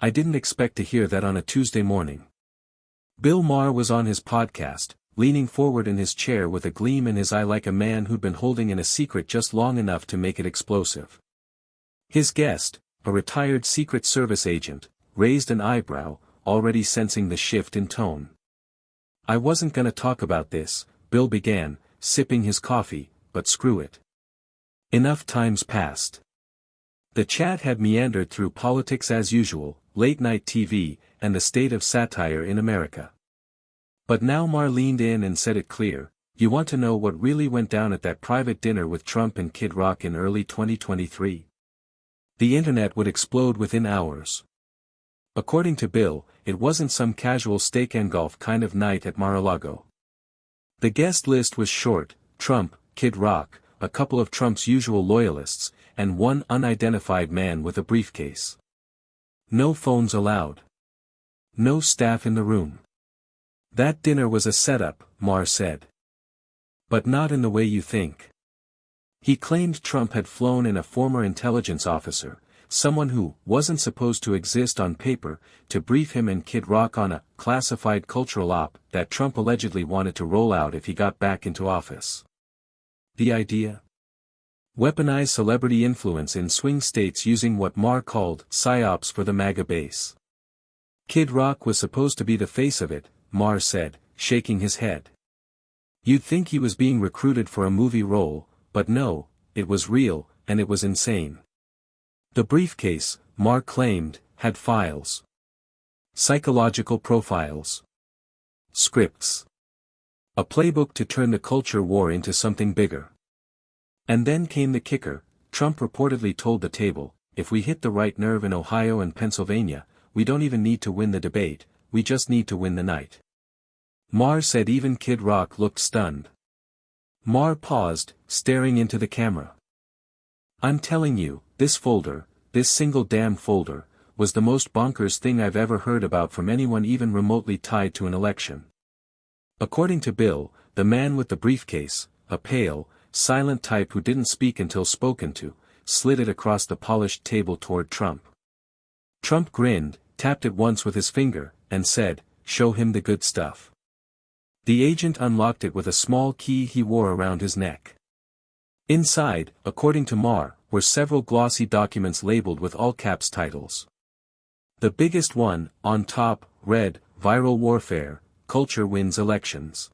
I didn't expect to hear that on a Tuesday morning. Bill Maher was on his podcast, leaning forward in his chair with a gleam in his eye like a man who'd been holding in a secret just long enough to make it explosive. His guest, a retired Secret Service agent, raised an eyebrow, already sensing the shift in tone. "I wasn't gonna talk about this," Bill began, sipping his coffee, "but screw it. Enough time's passed." The chat had meandered through politics as usual, late-night TV, and the state of satire in America. But now Maher leaned in and said it clear, "You want to know what really went down at that private dinner with Trump and Kid Rock in early 2023? The internet would explode within hours." According to Bill, it wasn't some casual steak and golf kind of night at Mar-a-Lago. The guest list was short: Trump, Kid Rock, a couple of Trump's usual loyalists, and one unidentified man with a briefcase. No phones allowed. No staff in the room. "That dinner was a setup," Maher said. "But not in the way you think." He claimed Trump had flown in a former intelligence officer, someone who wasn't supposed to exist on paper, to brief him and Kid Rock on a classified cultural op that Trump allegedly wanted to roll out if he got back into office. The idea? Weaponize celebrity influence in swing states using what Maher called psyops for the MAGA base. Kid Rock was supposed to be the face of it, Maher said, shaking his head. "You'd think he was being recruited for a movie role, but no, it was real, and it was insane." The briefcase, Maher claimed, had files. Psychological profiles. Scripts. A playbook to turn the culture war into something bigger. And then came the kicker. Trump reportedly told the table, "If we hit the right nerve in Ohio and Pennsylvania, we don't even need to win the debate, we just need to win the night." Maher said even Kid Rock looked stunned. Maher paused, staring into the camera. "I'm telling you, this folder, this single damn folder, was the most bonkers thing I've ever heard about from anyone even remotely tied to an election." According to Bill, the man with the briefcase, a pale, silent type who didn't speak until spoken to, slid it across the polished table toward Trump. Trump grinned, tapped it once with his finger, and said, "Show him the good stuff." The agent unlocked it with a small key he wore around his neck. Inside, according to Maher, were several glossy documents labeled with all-caps titles. The biggest one, on top, read, "Viral Warfare, Culture Wins Elections."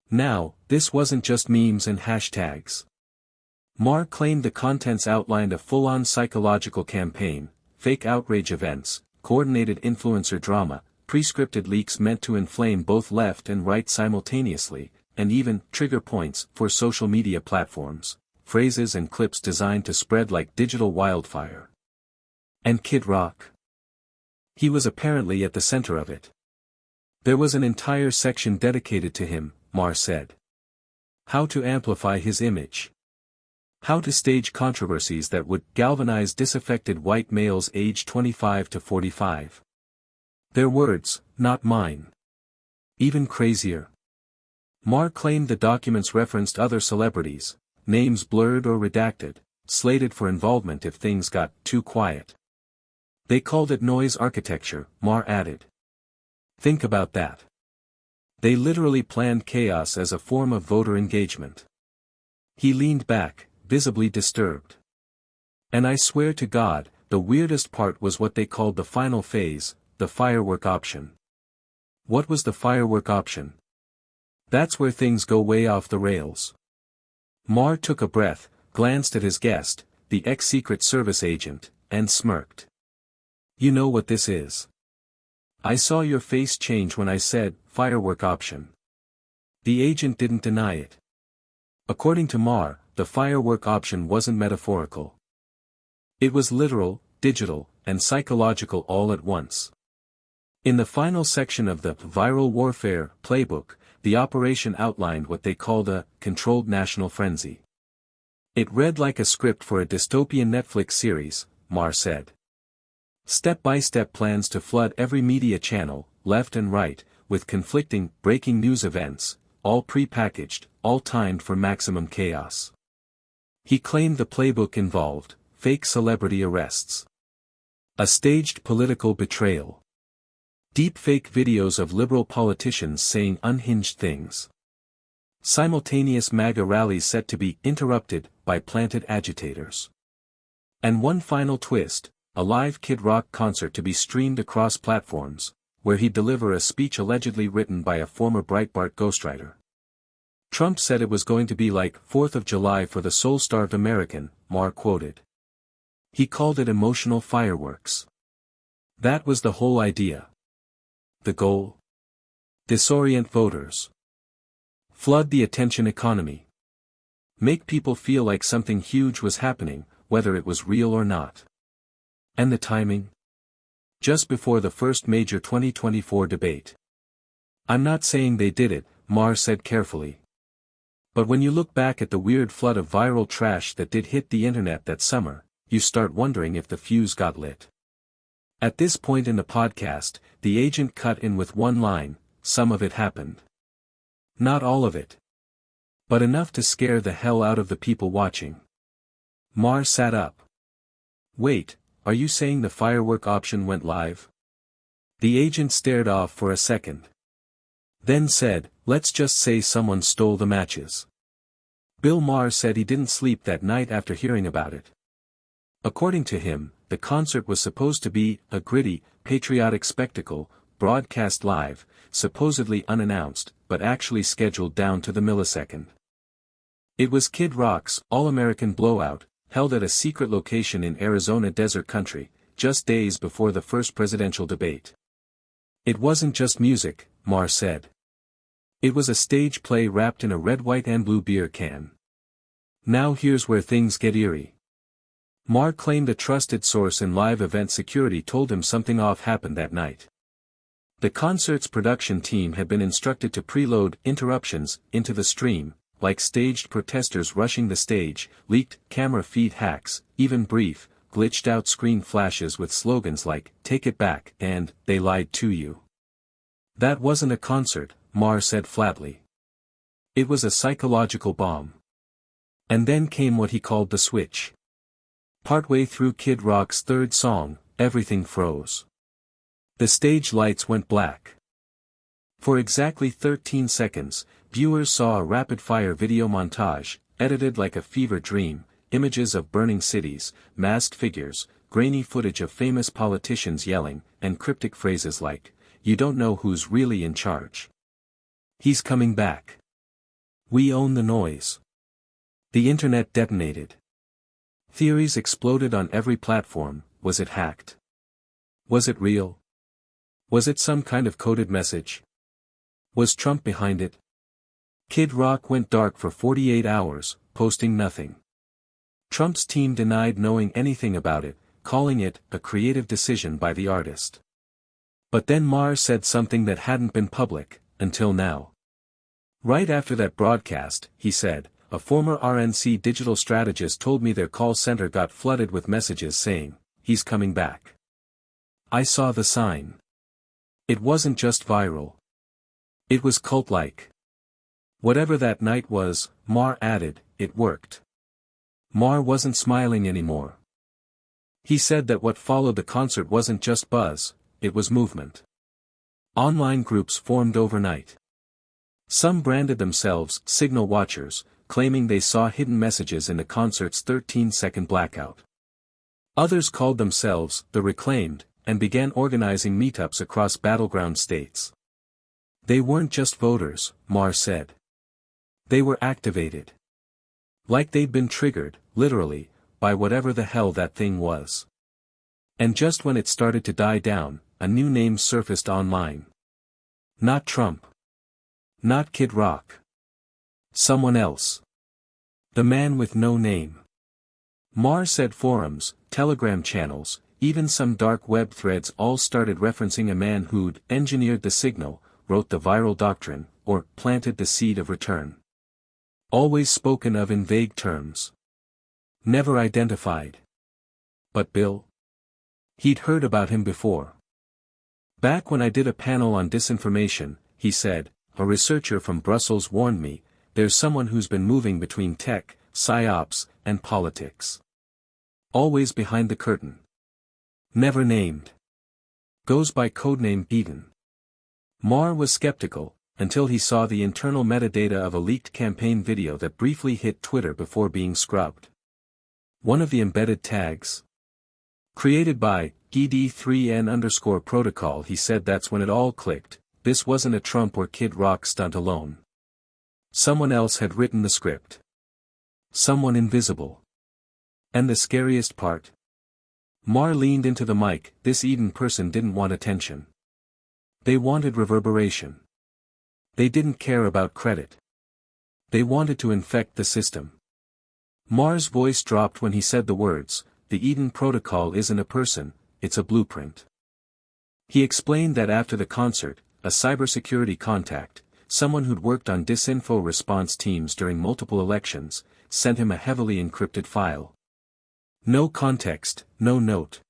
Now, this wasn't just memes and hashtags. Maher claimed the contents outlined a full-on psychological campaign, fake outrage events, coordinated influencer drama, pre-scripted leaks meant to inflame both left and right simultaneously, and even trigger points for social media platforms, phrases and clips designed to spread like digital wildfire. And Kid Rock? He was apparently at the center of it. There was an entire section dedicated to him, Maher said. How to amplify his image. How to stage controversies that would galvanize disaffected white males aged 25 to 45. Their words, not mine. Even crazier. Maher claimed the documents referenced other celebrities, names blurred or redacted, slated for involvement if things got too quiet. They called it noise architecture, Maher added. Think about that. They literally planned chaos as a form of voter engagement. He leaned back, visibly disturbed. And I swear to God, the weirdest part was what they called the final phase, the firework option. What was the firework option? That's where things go way off the rails. Maher took a breath, glanced at his guest, the ex-Secret Service agent, and smirked. You know what this is. I saw your face change when I said, firework option. The agent didn't deny it. According to Maher, the firework option wasn't metaphorical. It was literal, digital, and psychological all at once. In the final section of the Viral Warfare playbook, the operation outlined what they called a controlled national frenzy. It read like a script for a dystopian Netflix series, Maher said. Step-by-step plans to flood every media channel, left and right, with conflicting, breaking news events, all pre-packaged, all timed for maximum chaos. He claimed the playbook involved fake celebrity arrests, A staged political betrayal. Deepfake videos of liberal politicians saying unhinged things. Simultaneous MAGA rallies set to be interrupted by planted agitators. And one final twist, a live Kid Rock concert to be streamed across platforms, where he'd deliver a speech allegedly written by a former Breitbart ghostwriter. Trump said it was going to be like 4th of July for the soul-starved American, Maher quoted. He called it emotional fireworks. That was the whole idea. The goal? Disorient voters. Flood the attention economy. Make people feel like something huge was happening, whether it was real or not. And the timing? Just before the first major 2024 debate. I'm not saying they did it, Maher said carefully. But when you look back at the weird flood of viral trash that did hit the internet that summer, you start wondering if the fuse got lit. At this point in the podcast, the agent cut in with one line, some of it happened. Not all of it. But enough to scare the hell out of the people watching. Maher sat up. Wait, are you saying the firework option went live? The agent stared off for a second. Then said, let's just say someone stole the matches. Bill Maher said he didn't sleep that night after hearing about it. According to him, the concert was supposed to be a gritty, patriotic spectacle, broadcast live, supposedly unannounced, but actually scheduled down to the millisecond. It was Kid Rock's All-American Blowout, held at a secret location in Arizona desert country, just days before the first presidential debate. It wasn't just music, Maher said. It was a stage play wrapped in a red, white and blue beer can. Now here's where things get eerie. Maher claimed a trusted source in live event security told him something off happened that night. The concert's production team had been instructed to preload interruptions into the stream, like staged protesters rushing the stage, leaked camera feed hacks, even brief, glitched-out screen flashes with slogans like, "Take it back," and, "They lied to you." That wasn't a concert, Maher said flatly. It was a psychological bomb. And then came what he called the switch. Partway through Kid Rock's third song, everything froze. The stage lights went black. For exactly 13 seconds, viewers saw a rapid-fire video montage, edited like a fever dream, images of burning cities, masked figures, grainy footage of famous politicians yelling, and cryptic phrases like, "You don't know who's really in charge. He's coming back. We own the noise." The internet detonated. Theories exploded on every platform. Was it hacked? Was it real? Was it some kind of coded message? Was Trump behind it? Kid Rock went dark for 48 hours, posting nothing. Trump's team denied knowing anything about it, calling it a creative decision by the artist. But then Maher said something that hadn't been public, until now. Right after that broadcast, he said, a former RNC digital strategist told me their call center got flooded with messages saying, "He's coming back." I saw the sign. It wasn't just viral. It was cult-like. Whatever that night was, Maher added, it worked. Maher wasn't smiling anymore. He said that what followed the concert wasn't just buzz, it was movement. Online groups formed overnight. Some branded themselves Signal Watchers, claiming they saw hidden messages in the concert's 13-second blackout. Others called themselves the Reclaimed, and began organizing meetups across battleground states. They weren't just voters, Maher said. They were activated. Like they'd been triggered, literally, by whatever the hell that thing was. And just when it started to die down, a new name surfaced online. Not Trump. Not Kid Rock. Someone else. The man with no name. Maher said forums, Telegram channels, even some dark web threads all started referencing a man who'd engineered the signal, wrote the viral doctrine, or planted the seed of return. Always spoken of in vague terms. Never identified. But Bill? He'd heard about him before. Back when I did a panel on disinformation, he said, a researcher from Brussels warned me, there's someone who's been moving between tech, psyops, and politics. Always behind the curtain. Never named. Goes by codename Eden. Maher was skeptical, until he saw the internal metadata of a leaked campaign video that briefly hit Twitter before being scrubbed. One of the embedded tags, created by ED3N_protocol, he said that's when it all clicked. This wasn't a Trump or Kid Rock stunt alone. Someone else had written the script. Someone invisible. And the scariest part? Maher leaned into the mic. This Eden person didn't want attention. They wanted reverberation. They didn't care about credit. They wanted to infect the system. Maher's voice dropped when he said the words, "The Eden Protocol isn't a person, it's a blueprint." He explained that after the concert, a cybersecurity contact, someone who'd worked on disinfo response teams during multiple elections, sent him a heavily encrypted file. No context, no note.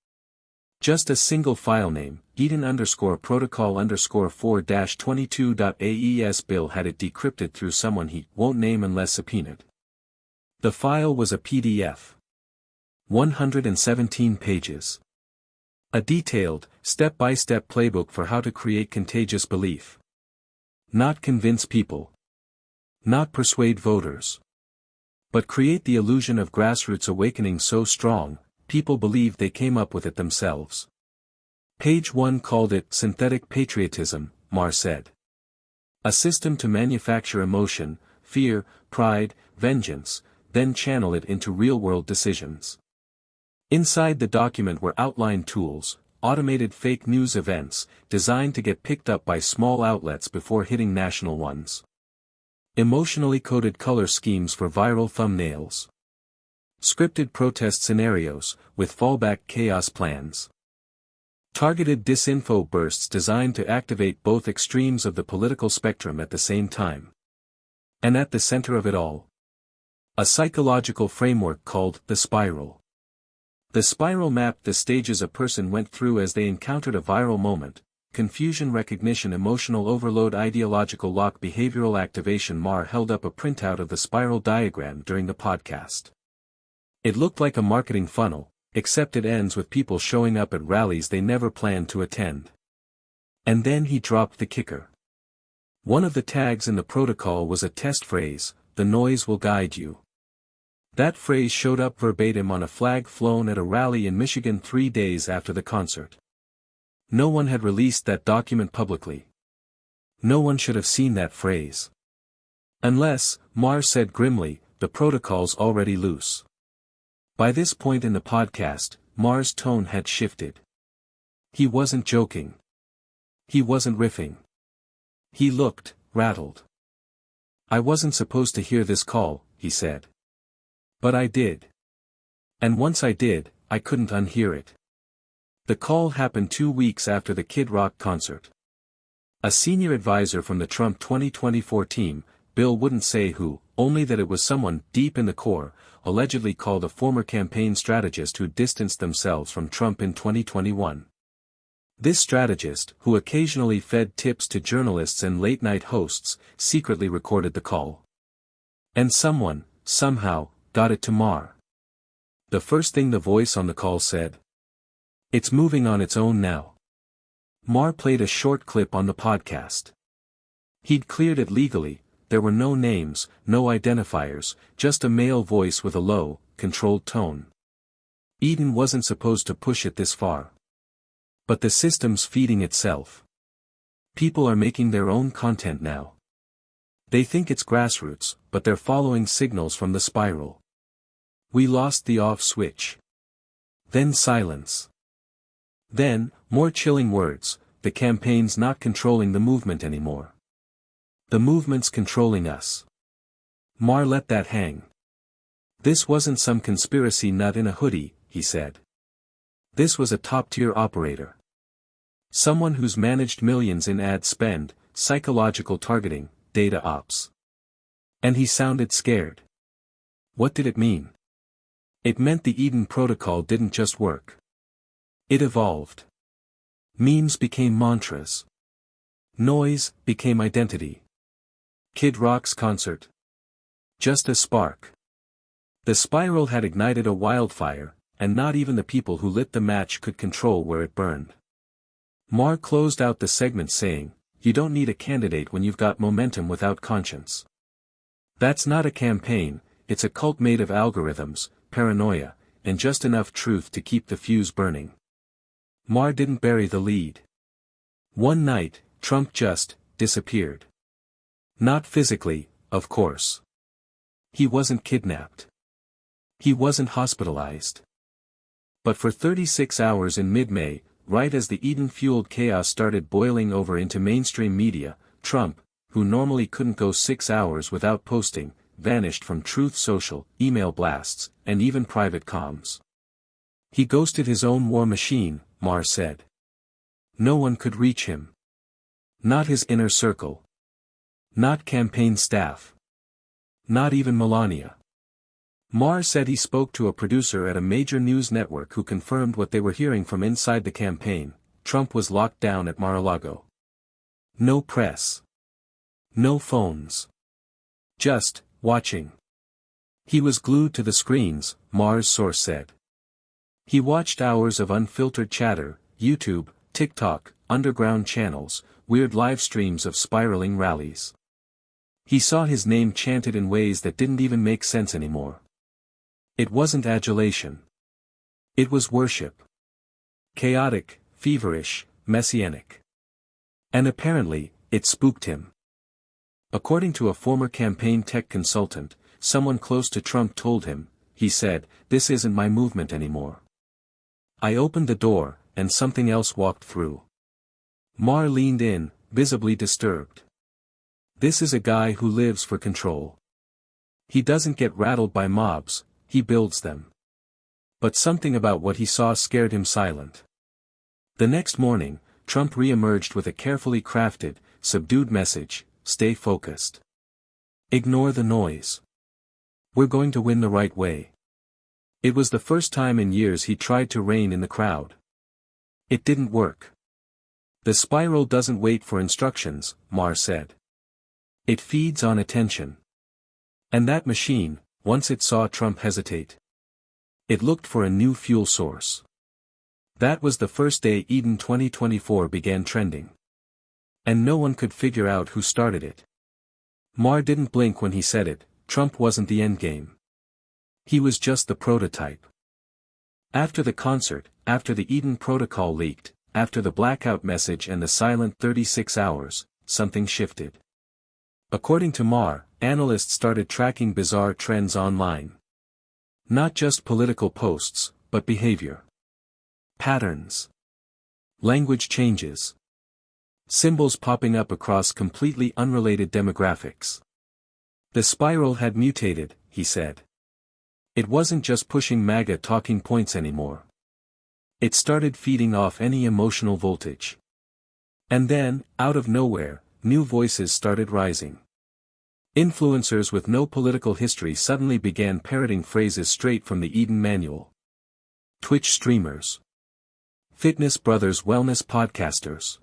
Just a single file name, Eden_protocol_4-22.aes. Bill had it decrypted through someone he won't name unless subpoenaed. The file was a PDF. 117 pages. A detailed, step-by-step playbook for how to create contagious belief. Not convince people. Not persuade voters. But create the illusion of grassroots awakening so strong, people believe they came up with it themselves. Page 1 called it synthetic patriotism, Maher said. A system to manufacture emotion, fear, pride, vengeance, then channel it into real-world decisions. Inside the document were outlined tools, automated fake news events, designed to get picked up by small outlets before hitting national ones. Emotionally coded color schemes for viral thumbnails. Scripted protest scenarios, with fallback chaos plans. Targeted disinfo bursts designed to activate both extremes of the political spectrum at the same time. And at the center of it all, a psychological framework called the spiral. The spiral mapped the stages a person went through as they encountered a viral moment: confusion, recognition, emotional overload, ideological lock, behavioral activation. Maher held up a printout of the spiral diagram during the podcast. It looked like a marketing funnel, except it ends with people showing up at rallies they never planned to attend. And then he dropped the kicker. One of the tags in the protocol was a test phrase: "The noise will guide you." That phrase showed up verbatim on a flag flown at a rally in Michigan 3 days after the concert. No one had released that document publicly. No one should have seen that phrase. Unless, Maher said grimly, the protocol's already loose. By this point in the podcast, Maher's tone had shifted. He wasn't joking. He wasn't riffing. He looked rattled. "I wasn't supposed to hear this call," he said. "But I did. And once I did, I couldn't unhear it." The call happened 2 weeks after the Kid Rock concert. A senior advisor from the Trump 2024 team, Bill wouldn't say who, only that it was someone deep in the core, allegedly called a former campaign strategist who distanced themselves from Trump in 2021. This strategist, who occasionally fed tips to journalists and late-night hosts, secretly recorded the call. And someone, somehow, got it to Maher. The first thing the voice on the call said: "It's moving on its own now." Maher played a short clip on the podcast. He'd cleared it legally. There were no names, no identifiers, just a male voice with a low, controlled tone. Eden wasn't supposed to push it this far. But the system's feeding itself. People are making their own content now. They think it's grassroots, but they're following signals from the spiral. We lost the off switch. Then silence. Then, more chilling words: the campaign's not controlling the movement anymore. The movement's controlling us. Maher let that hang. This wasn't some conspiracy nut in a hoodie, he said. This was a top-tier operator. Someone who's managed millions in ad spend, psychological targeting, data ops. And he sounded scared. What did it mean? It meant the Eden Protocol didn't just work. It evolved. Memes became mantras. Noise became identity. Kid Rock's concert. Just a spark. The spiral had ignited a wildfire, and not even the people who lit the match could control where it burned. Maher closed out the segment saying, "You don't need a candidate when you've got momentum without conscience. That's not a campaign, it's a cult made of algorithms, paranoia, and just enough truth to keep the fuse burning." Maher didn't bury the lead. One night, Trump just disappeared. Not physically, of course. He wasn't kidnapped. He wasn't hospitalized. But for 36 hours in mid-May, right as the Eden-fueled chaos started boiling over into mainstream media, Trump, who normally couldn't go 6 hours without posting, vanished from Truth Social, email blasts, and even private comms. He ghosted his own war machine, Maher said. No one could reach him. Not his inner circle. Not campaign staff. Not even Melania. Maher said he spoke to a producer at a major news network who confirmed what they were hearing from inside the campaign: Trump was locked down at Mar-a-Lago. No press. No phones. Just watching. He was glued to the screens, Maher's source said. He watched hours of unfiltered chatter, YouTube, TikTok, underground channels, weird live streams of spiraling rallies. He saw his name chanted in ways that didn't even make sense anymore. It wasn't adulation. It was worship. Chaotic, feverish, messianic. And apparently, it spooked him. According to a former campaign tech consultant, someone close to Trump told him, he said, "This isn't my movement anymore." I opened the door, and something else walked through. Maher leaned in, visibly disturbed. This is a guy who lives for control. He doesn't get rattled by mobs, he builds them. But something about what he saw scared him silent. The next morning, Trump re-emerged with a carefully crafted, subdued message: stay focused. Ignore the noise. We're going to win the right way. It was the first time in years he tried to rein in the crowd. It didn't work. The spiral doesn't wait for instructions, Maher said. It feeds on attention. And that machine, once it saw Trump hesitate, it looked for a new fuel source. That was the first day Eden 2024 began trending. And no one could figure out who started it. Maher didn't blink when he said it: Trump wasn't the endgame. He was just the prototype. After the concert, after the Eden protocol leaked, after the blackout message and the silent 36 hours, something shifted. According to Maher, analysts started tracking bizarre trends online. Not just political posts, but behavior. Patterns. Language changes. Symbols popping up across completely unrelated demographics. The spiral had mutated, he said. It wasn't just pushing MAGA talking points anymore. It started feeding off any emotional voltage. And then, out of nowhere, new voices started rising. Influencers with no political history suddenly began parroting phrases straight from the Eden manual. Twitch streamers. Fitness brothers, wellness podcasters.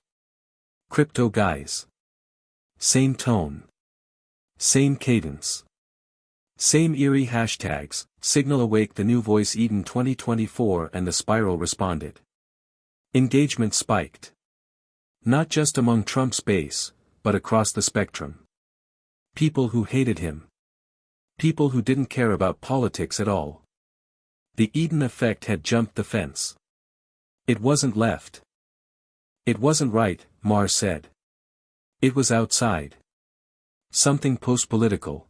Crypto guys. Same tone. Same cadence. Same eerie hashtags: Signal Awake, the new voice Eden 2024, and the spiral responded. Engagement spiked. Not just among Trump's base, but across the spectrum. People who hated him. People who didn't care about politics at all. The Eden effect had jumped the fence. It wasn't left. It wasn't right, Maher said. It was outside. Something post-political.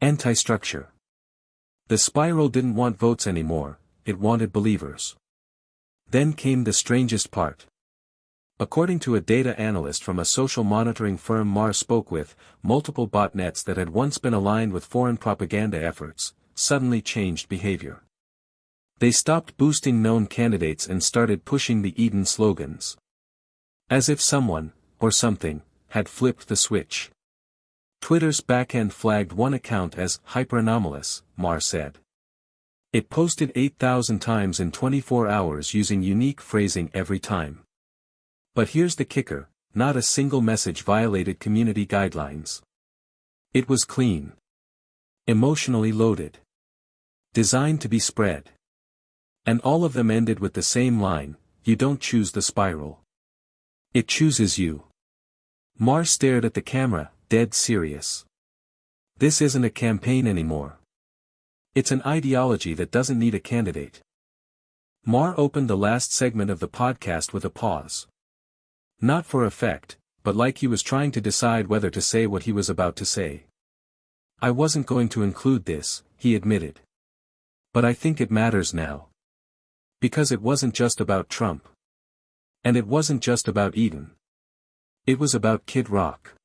Anti-structure. The spiral didn't want votes anymore, it wanted believers. Then came the strangest part. According to a data analyst from a social monitoring firm Maher spoke with, multiple botnets that had once been aligned with foreign propaganda efforts, suddenly changed behavior. They stopped boosting known candidates and started pushing the Eden slogans. As if someone, or something, had flipped the switch. Twitter's backend flagged one account as hyper-anomalous, Maher said. It posted 8,000 times in 24 hours using unique phrasing every time. But here's the kicker: not a single message violated community guidelines. It was clean. Emotionally loaded. Designed to be spread. And all of them ended with the same line, "You don't choose the spiral. It chooses you." Maher stared at the camera, dead serious. This isn't a campaign anymore. It's an ideology that doesn't need a candidate. Maher opened the last segment of the podcast with a pause. Not for effect, but like he was trying to decide whether to say what he was about to say. "I wasn't going to include this," he admitted. "But I think it matters now. Because it wasn't just about Trump. And it wasn't just about Eden. It was about Kid Rock.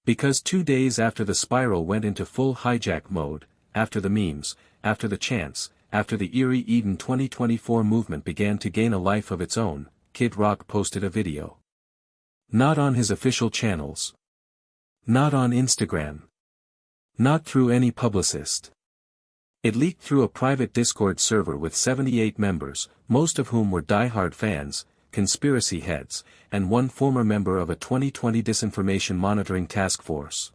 Because 2 days after the spiral went into full hijack mode, after the memes, after the chants, after the eerie Eden 2024 movement began to gain a life of its own, Kid Rock posted a video. Not on his official channels. Not on Instagram. Not through any publicist. It leaked through a private Discord server with 78 members, most of whom were diehard fans, conspiracy heads, and one former member of a 2020 disinformation monitoring task force.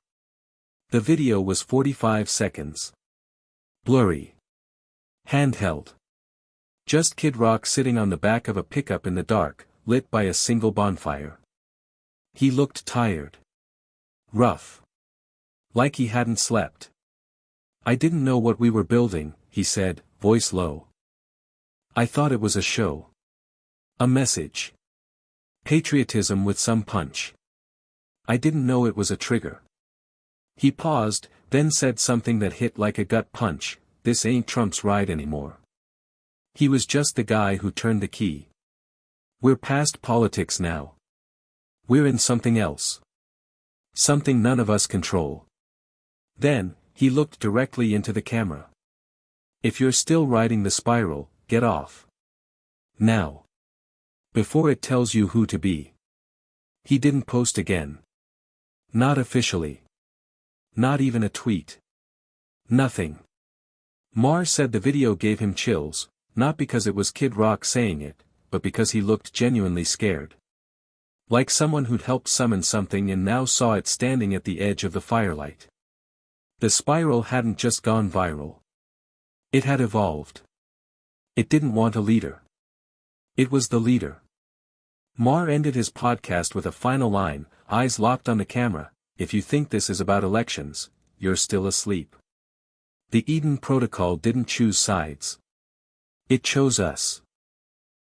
The video was 45 seconds. Blurry. Handheld. Just Kid Rock sitting on the back of a pickup in the dark, lit by a single bonfire. He looked tired. Rough. Like he hadn't slept. "I didn't know what we were building," he said, voice low. "I thought it was a show. A message. Patriotism with some punch. I didn't know it was a trigger." He paused, then said something that hit like a gut punch, "This ain't Trump's ride anymore. He was just the guy who turned the key. We're past politics now. We're in something else. Something none of us control." Then, he looked directly into the camera. "If you're still riding the spiral, get off. Now. Before it tells you who to be." He didn't post again. Not officially. Not even a tweet. Nothing. Maher said the video gave him chills, not because it was Kid Rock saying it, but because he looked genuinely scared. Like someone who'd helped summon something and now saw it standing at the edge of the firelight. The spiral hadn't just gone viral. It had evolved. It didn't want a leader. It was the leader. Maher ended his podcast with a final line, eyes locked on the camera, "If you think this is about elections, you're still asleep. The Eden Protocol didn't choose sides. It chose us.